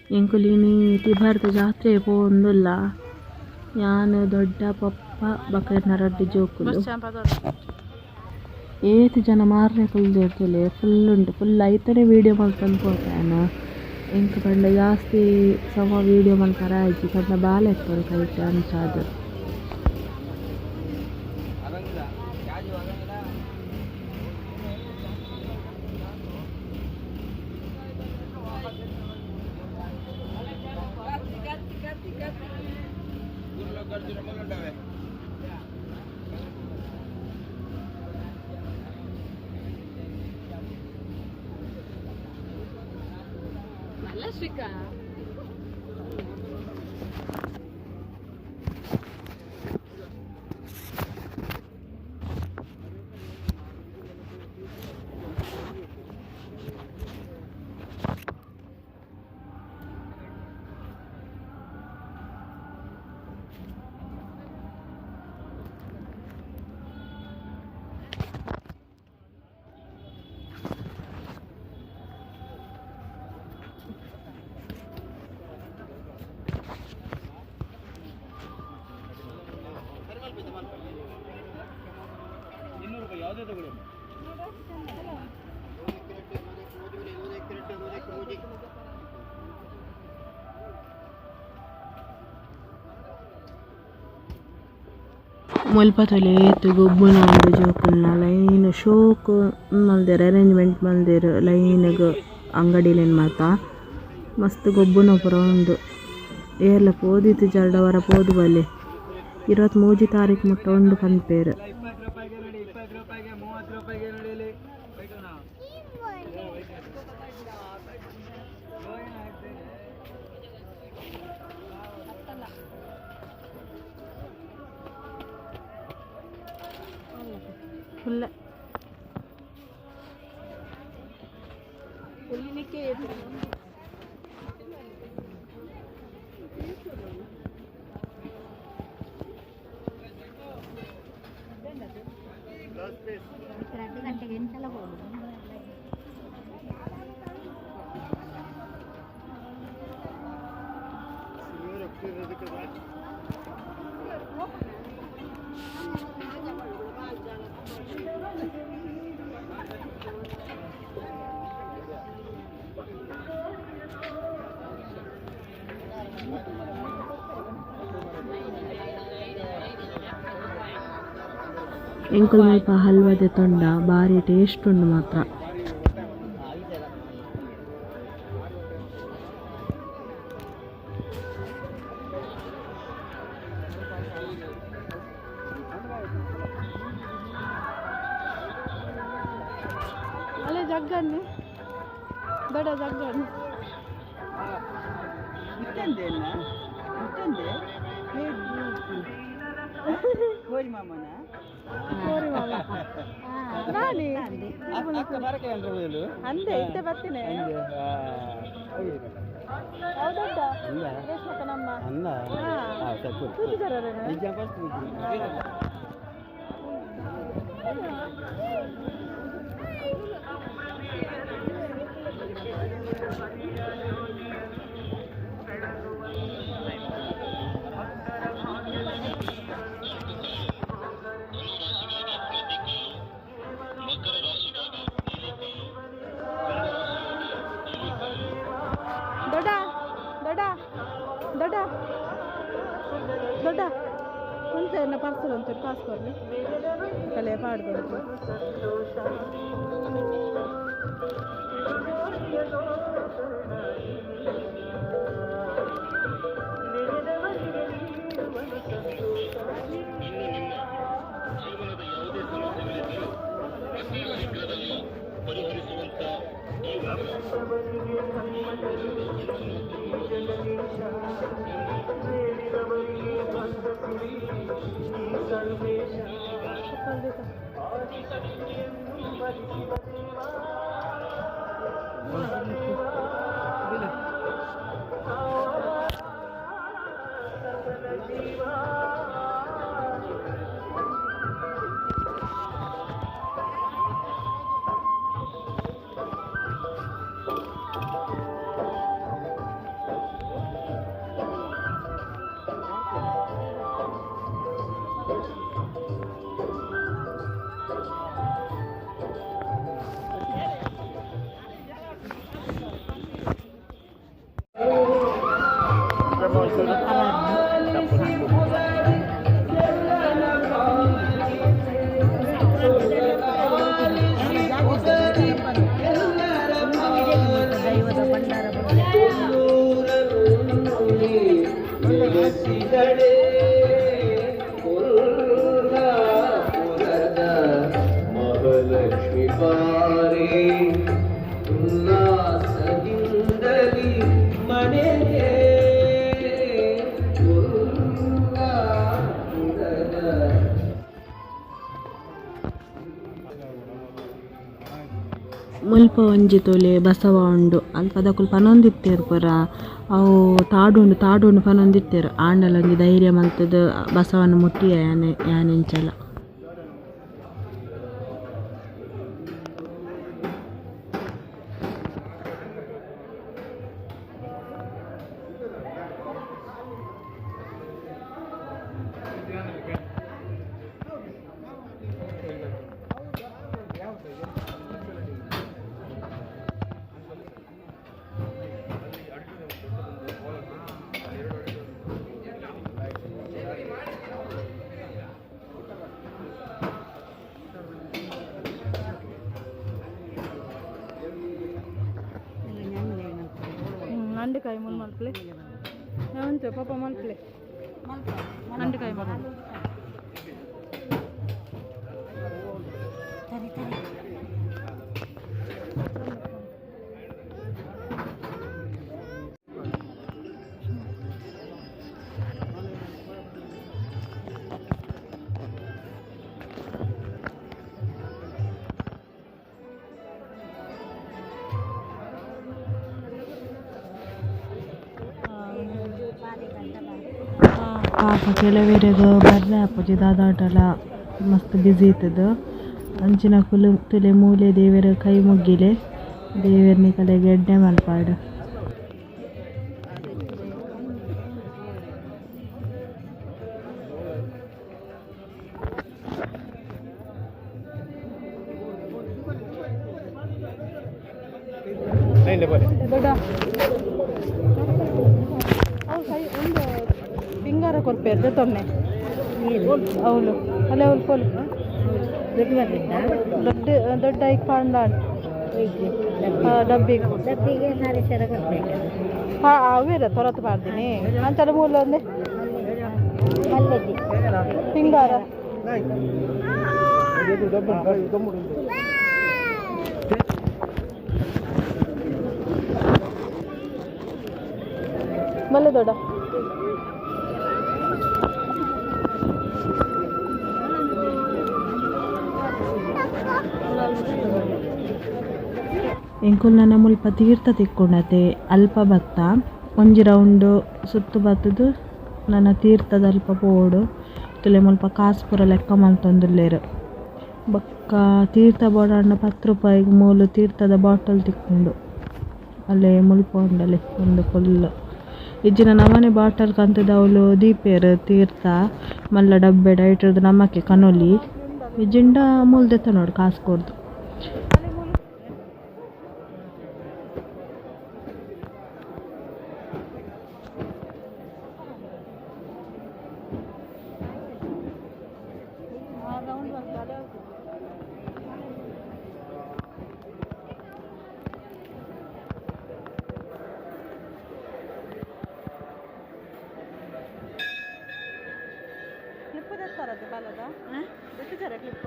ಎಂಕುಲಿನಿ ತಿಬಾರ್ದ ಜಾತ್ರೆ ಪೋಂದುಲ್ಲ ಯಾನ್ ದೊಡ್ಡ ಪಪ್ಪ ಬಕರ್ನ ರಡ್ಡು ಜೋಕುಲು ಏತ್ ಜನ ಮಾರ್ರೆ ಕುಲ್ದಿರ್ತಲೆ ಫುಲ್ ಉಂಟು ಫುಲ್ ಐತನೆ ವೀಡಿಯೋ ಮಾಡ್ಕೊಂಡು ಪೋತಾನ ಎಂಕ್ ಪಂಡ ಜಾಸ್ತಿ ಸಮ ವೀಡಿಯೋ ಮಾಡ್ತಾರ ಆಯ್ತು ಪಂಡ ಬಾಲ ಎತ್ತರು ಕೈಟ್ ಅಂಚಾದ ಶ್ರೀಕಾ ಮುಲ್ಪತೊಲೆ ಏತ್ ಗೊಬ್ಬುನ ಉಂಡು ಜೋಕುಲ್ನ ಲೈನ್ ಶೋಕ್ ಮಲ್ದೆರ್ ಅರೇಂಜ್ಮೆಂಟ್ ಮಲ್ದೆರ್ ಲೈನ್ಗ್ ಅಂಗಡಿಲೆನ್ ಮಾತ ಮಸ್ತ್ ಗೊಬ್ಬುನ ಪೂರ ಉಂಡು ಏರ್ಲ ಪೋದಿತ್ತು ಜರ್ಡವರ ಪೋದು ಬಲ್ಲೆ 23 ತಾರೀಕು ಮುಟ್ಟ ಉಂಡು ಪನ್ಪೇರ್ ಫುಲ್ ಎಂಕುಲು ಮಲ್ಪ ಹಲ್ವದೆ ತೊಂಡ ಬಾರಿ ಟೇಸ್ಟ್ ಉಂಡು ಮಾತ್ರ ಅಲ್ಲೇ ಜಗ್ಗನ್ನು ದೊಡ್ಡ ಜಗ್ಗನ್ನು ಕೋರಿ ಮಾಮನ ನಾನೇ ಅಂದೆ ಇತ್ತೆ ಬರ್ತೀನಿ ಹೌದಾ ನಮ್ಮ ದೊಡ್ಡ ದೊಡ್ಡ ದೊಡ್ಡ ದೊಡ್ಡ ಮುಂಚೆ ಎಲ್ಲ ಪಾರ್ಸಲ್ ಒಂಚೂರು ಪಾಸ್ ಕೊಡ್ಲಿ ಕಲೆ ಪಾಡ್ಬಾರ್ದು ಮಹಾಲಕ್ಷ್ಮಿ ಬಾರಿ ಉಲ್ಲಾಸದಿಂದಲಿ ಮನೆಗೆ ಮುಲ್ಪ ಒಂಜಿ ತೊಲೆ ಬಸವ ಉಂಡು ಅಲ್ಪ ಅದಕ್ಕುಲು ಪನೊಂದಿತ್ತೇರು ಪುರ ಅವು ತಾಡುಂಡು ಪನೊಂದಿತ್ತೇರು ಆಂಡಲ ಒಂಜಿ ಧೈರ್ಯ ಮಲ್ತದ ಬಸವನ ಮುಟ್ಟಿಯ ಯಾನೆಂಚಲ ಅಂಡೆಕಾಯಿ ಮುಲ್ ಮಲ್ಪಲೆ ನಾವಂತ ಪಾಪ ಮಲ್ಪಲೆ ಅಂಡೆಕಾಯಿ ಮಲ್ ಪಾಪ ಕೆಲವೇರೆಗೆ ಬರ್ರೆ ಆಪುಜಿ ದಾದಾಟಲ ಮಸ್ತ್ ಬ್ಯುಸಿ ಇತ್ತದ ಅಂಚಿನ ತುಲೆ ಮೂಲೆ ದೇವರ ಕೈ ಮುಗ್ಗಿಲೆ ದೇವರನಿ ಕಡೆಗೆ ಎಡ್ಡೆ ಮಲ್ಪಾಡು ದೊಡ್ಡ ಒಂದು ಪಿಂಗಾರ ಕೊರ್ಪೇರ್ದೆ ತೊನ್ನೆ ಅವಳು ಅಲ್ಲೇ ಅವಳು ಕೋಲು ದೊಡ್ಡ ಈಗ ಪಾಂಡಾಡ್ ಡಬ್ಬಿಗೆ ಹಾಂ ಅವೇರ ತೊರತು ಮಾಡ್ತೀನಿ ಅಂಚಲ ಮೂಲ ಒಂದೇ ಪಿಂಗಾರ ಮಲ್ಲೆ ದೊಡ್ಡ ಎಂಕುಲು ನನ್ನ ಮುಲ್ಪ ತೀರ್ಥ ತಿಕ್ಕೊಂಡತೆ ಅಲ್ಪ ಭತ್ತ ಒಂಜಿ ರೌಂಡು ಸುತ್ತು ಬತ್ತದು ನನ್ನ ತೀರ್ಥದ ಅಲ್ಪ ಪೋಡು ತುಲೆ ಮುಲ್ಪ ಕಾಸು ಪೂರ ಲೆಕ್ಕ ಮಲ್ತೊಂದುಲ್ಲೇರು ಬೊಕ್ಕ ತೀರ್ಥ ಬೋಡಾಂಡ 10 ರೂಪಾಯಿಗೆ ಮೂಲು ತೀರ್ಥದ ಬಾಟಲ್ ತಿಕ್ಕೊಂಡು ಅಲ್ಲೇ ಮುಲ್ಪ ಉಂಡಲೆ ಒಂದು ಫುಲ್ ಇಜ್ಜಿನ ನಮನೆ ಬಾಟಲ್ ಕಂತದ ಅವಳು ದೀಪೇರು ತೀರ್ಥ ಮಲ್ಲ ಡಬ್ಬೆ ಡೈಟ್ರದ್ದು ನಮಕ್ಕೆ ಕನೊಲಿ ಇಜ್ಜಿಂಡ ಮೂಲ್ದೆತ್ತ ನೋಡು ಕಾಸು ಕೊಡ್ದು ಕ್ಲಿಪ್ ತೆತ್ತಾರದು ಬಾಲದ ತೆತ್ತಿದ್ದಾರೆ ಕ್ಲಿಪ್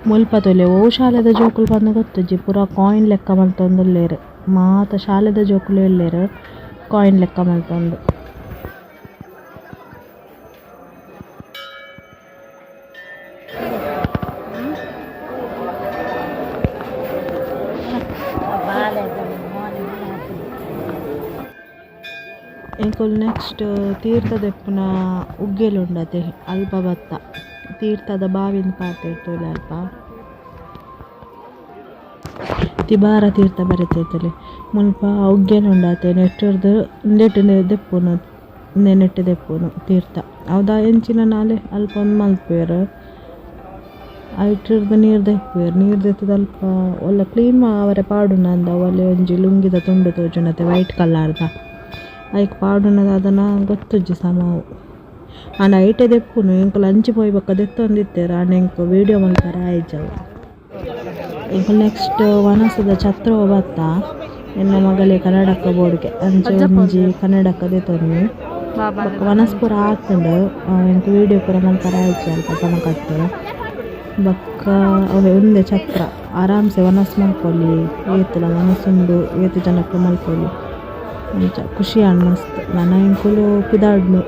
ಮುಲ್ಪ ತೊಲೆ ಓ ಶಾಲೆದ ಜೋಕುಲು ಬಂದು ಗೊತ್ತಜ್ಜಿ ಪೂರ ಕಾಯಿನ್ ಲೆಕ್ಕ ಮಲ್ತೊಂದುಲ್ಲೇರು ಮಾತ ಶಾಲೆದ ಜೋಕುಲು ಹೇಳೇರು ಕಾಯಿನ್ ಲೆಕ್ಕ ಮಲ್ತೊಂದು ಇಂಕೊಲ್ ನೆಕ್ಸ್ಟ್ ತೀರ್ಥದೆಪ್ಪುನ ಉಗ್ಗೆಲುಂಡತೆ ಅಲ್ಪ ಭತ್ತ ತೀರ್ಥದ ಬಾವಿನ ಪಾತೆ ಇರ್ತದೆ ಅಲ್ಪ ತಿಬಾರ ತೀರ್ಥ ಬರೀತೈತಲೆ ಮುಲ್ಪ ಉಗ್ಗೆಲುಂಡತೆ ನೆಟ್ಟಿರ್ದು ನೆಟ್ಟು ದೆಪ್ಪುನು ನೆಟ್ಟು ದೆಪ್ಪುನು ತೀರ್ಥ ಹೌದಾ ಎಂಚಿನ ನಾಳೆ ಅಲ್ಪ ಒಂದು ಮಲ್ಪೇರು ಐಟಿರ್ದು ನೀರು ದೆಪ್ಪುವೆರ್ ನೀರು ದೆತ್ತದ ಅಲ್ಪ ಒಲ್ಲ ಕ್ಲೀನ್ ಅವರೆ ಪಾಡುನಂದ ಒಲೆ ಒಂಜಿ ಲುಂಗಿದ ತುಂಡು ತೋಜುನತೆ ವೈಟ್ ಕಲರ್ದ ಐಕ್ ಪಾಡುನದ ಅದನ್ನ ಗೊತ್ತುಜ್ಜಿ ಸಮವು ಆಂಡ ಐಟೆ ದೆಪ್ಪುನು ಎಂಕುಲು ಅಂಚಿ ಪೋಯಿ ಬೊಕ್ಕ ದೆತ್ತೊಂದಿತ್ತೆರ್ ಆಂಡ ಎಂಕು ವೀಡಿಯೋ ಮಲ್ಪರೆ ಆಯ್ಜವು ಎಂಕುಲು ನೆಕ್ಸ್ಟ್ ವನಸದ ಛತ್ರ ಬತ್ತ ಎನ್ನ ಮಗಲೆ ಕನ್ನಡಕ ಬೋರ್ಡ್ಗೆ ಅಂಚೆ ಒಂಜಿ ಕನ್ನಡಕ ದೆತ್ತೊಂದು ಬೊಕ್ಕ ವನಸ್ ಪೂರ ಆತುಂಡು ಎಂಕು ವೀಡಿಯೋ ಪೂರ ಮಲ್ಪರೆ ಆಯ್ಜಿ ಅಲ್ಪ ಸಮಕಟ್ಟು ಬೊಕ್ಕ ಅವೆ ಉಂದೆ ಛತ್ರ ಆರಾಮ್ಸೆ ವನಸ್ ಮಲ್ಪೊಲಿ ಏತುಲ ಮನಸ್ಸುಂಡು ಏತು ಜನಕ್ಕೂ ಮಲ್ಪೊಲಿ ಅಂಚ ಖುಷಿ ಮಸ್ತ್ ನನ್ನ ಎಂಕುಲು ಪಿದಾಡ್ನು